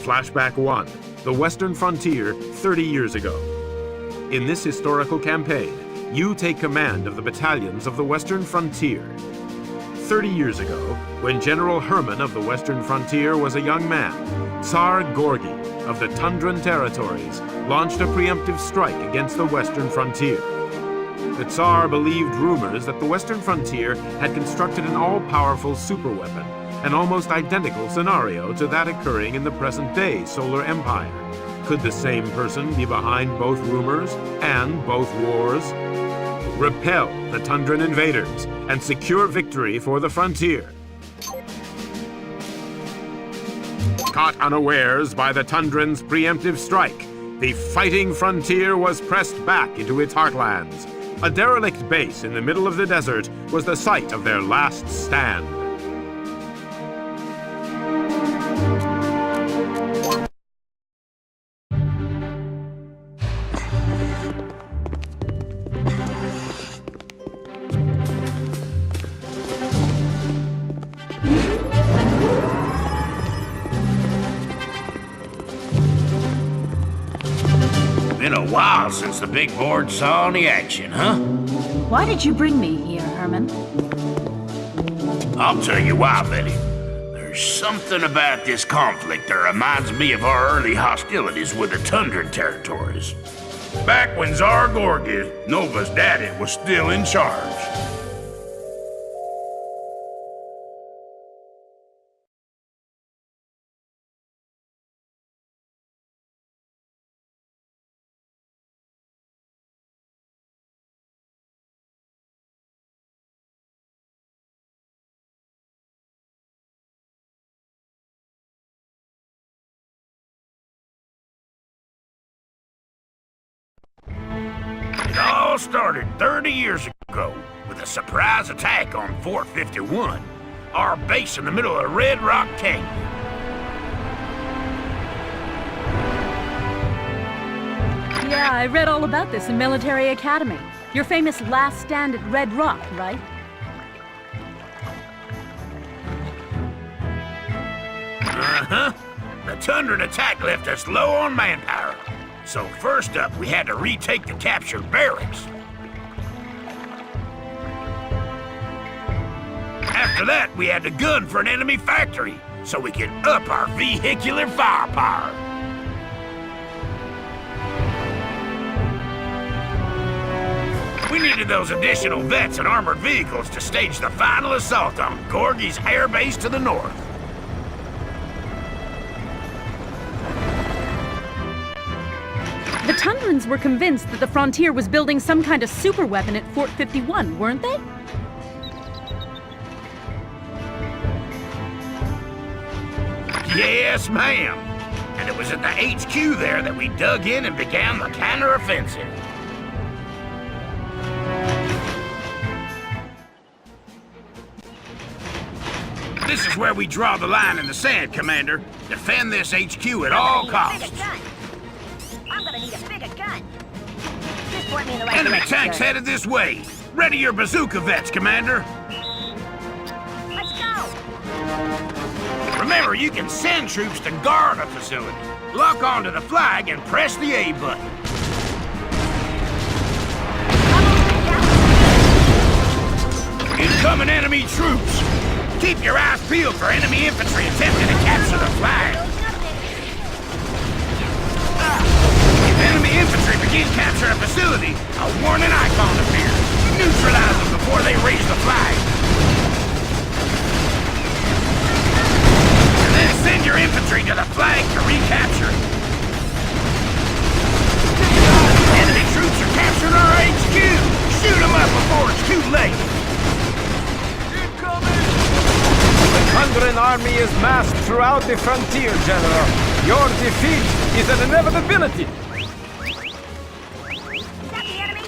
Flashback 1, The Western Frontier 30 years ago. In this historical campaign, you take command of the battalions of the Western Frontier. 30 years ago, when General Herman of the Western Frontier was a young man, Tsar Gorgy of the Tundran Territories launched a preemptive strike against the Western Frontier. The Tsar believed rumors that the Western Frontier had constructed an all-powerful superweapon, an almost identical scenario to that occurring in the present-day Solar Empire. Could the same person be behind both rumors and both wars? Repel the Tundran invaders and secure victory for the frontier. Caught unawares by the Tundrans' preemptive strike, the fighting frontier was pressed back into its heartlands. A derelict base in the middle of the desert was the site of their last stand. Been a while since the big board saw any action, huh? Why did you bring me here, Herman? I'll tell you why, Betty. There's something about this conflict that reminds me of our early hostilities with the Tundran territories. Back when Tsar Gorgy, Nova's daddy, was still in charge. It all started 30 years ago with a surprise attack on Fort 51, our base in the middle of Red Rock Canyon. Yeah, I read all about this in Military Academy. Your famous last stand at Red Rock, right? Uh-huh. The Tundran attack left us low on manpower. So first up, we had to retake the captured barracks. After that, we had to gun for an enemy factory so we could up our vehicular firepower. We needed those additional vets and armored vehicles to stage the final assault on Gorgy's air base to the north. The Tundrans were convinced that the Frontier was building some kind of super weapon at Fort 51, weren't they? Yes, ma'am. And it was at the HQ there that we dug in and began the counter-offensive. This is where we draw the line in the sand, Commander. Defend this HQ at all costs. I'm gonna need a bigger gun. Just point me in the right Enemy direction, tanks sir. headed this way. Ready your bazooka vets, Commander. Let's go! Remember, you can send troops to guard a facility. Lock onto the flag and press the A button. Incoming enemy troops. Keep your eyes peeled for enemy infantry attempting to capture the flag. If enemy infantry begin capturing a facility, a warning icon appears. Neutralize them before they raise the flag. And then send your infantry to the flag to recapture it. Enemy troops are capturing our HQ. Shoot them up before it's too late. The Tundran army is massed throughout the frontier, General. Your defeat is an inevitability. Is that the enemy?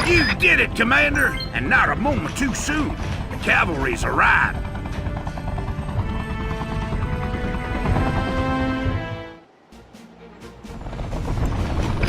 Yes, You did it, Commander! And not a moment too soon. The cavalry's arrived.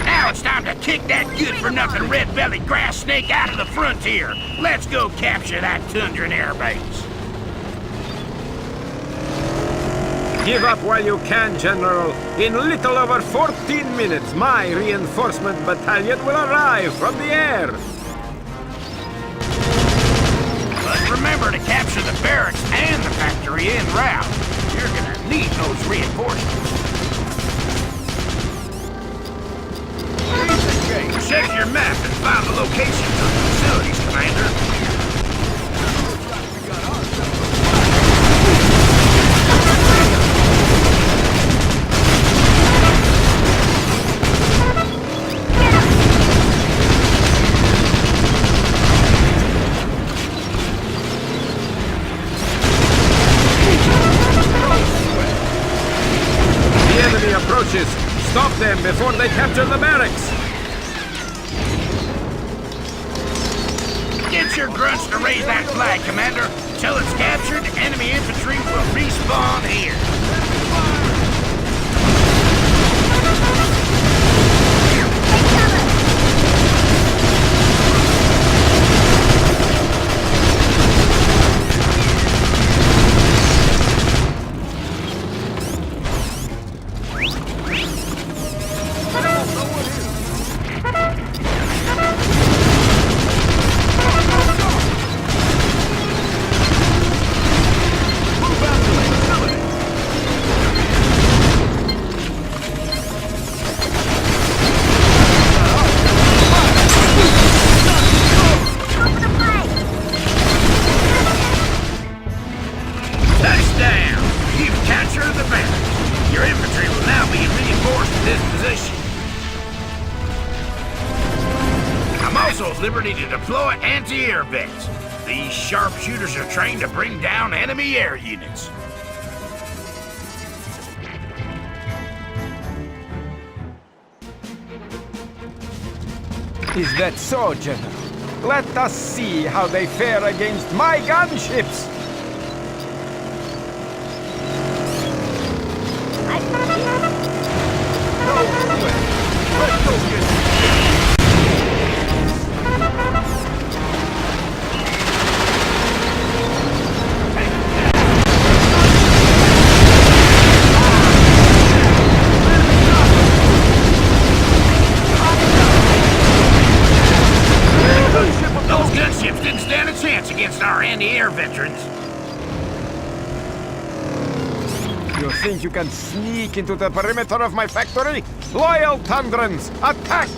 Now it's time to kick that good-for-nothing red-bellied grass snake out of the frontier. Let's go capture that Tundran airbase. Give up while you can, General. In little over 14 minutes, my reinforcement battalion will arrive from the air. But remember to capture the barracks and the factory en route. You're gonna need those reinforcements. Check your map and find the locations of the facilities, Commander. The enemy approaches. Stop them before they capture the barracks. Get your grunts to raise that flag, Commander. Till it's captured, enemy infantry will respawn here. Touchdown! You've captured the barracks. Your infantry will now be reinforced in this position. I'm also at liberty to deploy anti-air vets. These sharpshooters are trained to bring down enemy air units. Is that so, General? Let us see how they fare against my gunships. Those gunships didn't stand a chance against our anti-air veterans. You think you can sneak into the perimeter of my factory? Loyal Tundrans, attack!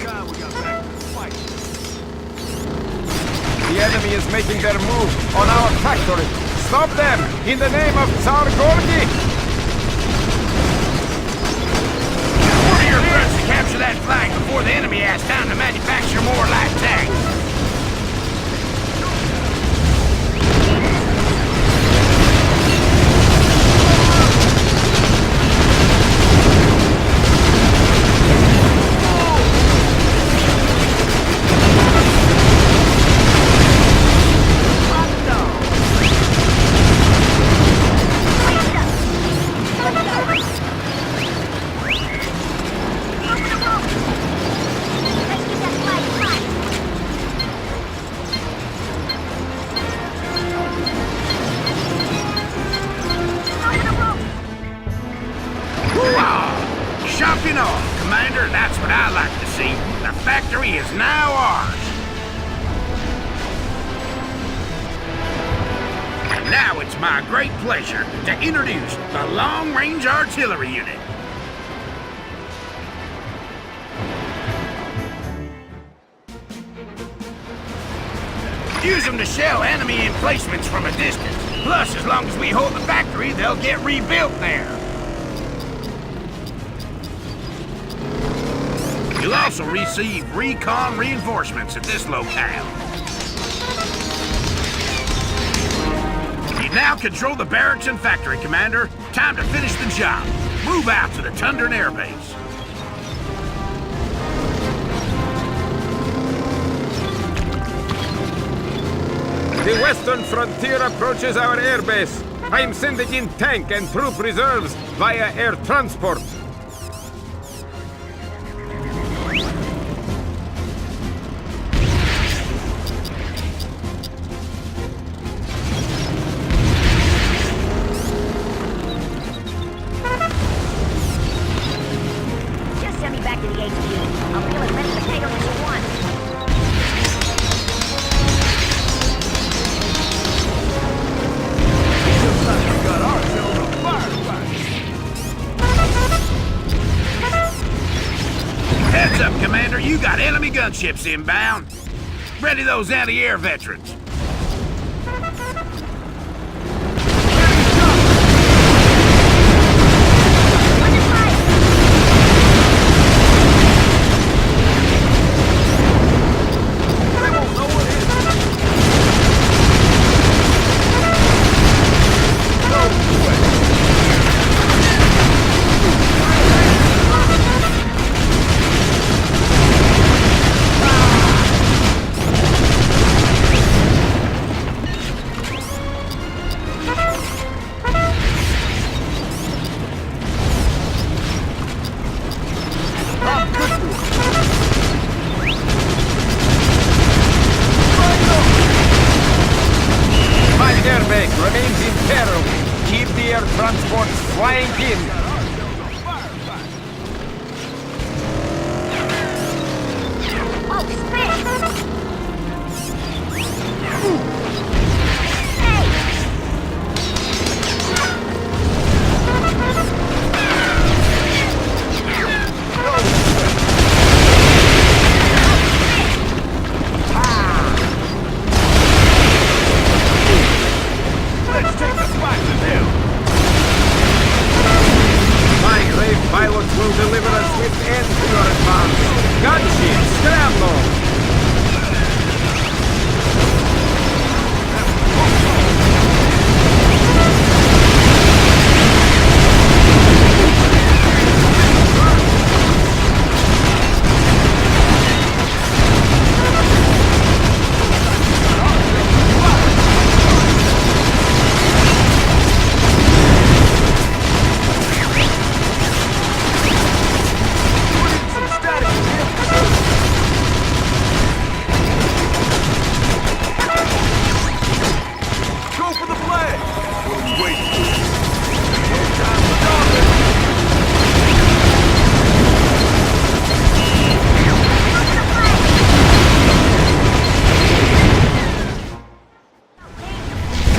The enemy is making their move on our factory. Stop them in the name of Tsar Gorgi! Order your grunts to capture that flag before the enemy has time to manufacture more light tanks. Shocking off, Commander. That's what I like to see. The factory is now ours. And now it's my great pleasure to introduce the long-range artillery unit. Use them to shell enemy emplacements from a distance. Plus, as long as we hold the factory, they'll get rebuilt there. You'll also receive recon reinforcements at this locale. You now control the barracks and factory, Commander. Time to finish the job. Move out to the Tundran Air Base. The western frontier approaches our airbase. I am sending in tank and troop reserves via air transport. Just send me back to the HQ. I'll peel as many potatoes as you want. Heads up, Commander. You got enemy gunships inbound. Ready those anti-air veterans. My airbase remains in peril. Keep the air transports flying in. Oh, spit! My grave pilots will deliver a swift end to your advance. Gunships, scramble!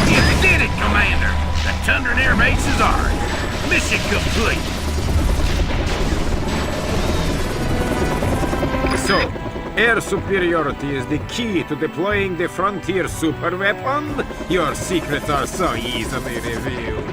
You did it, Commander. The Tundra Air Base is ours. Mission complete. So, air superiority is the key to deploying the frontier superweapon? Your secrets are so easily revealed.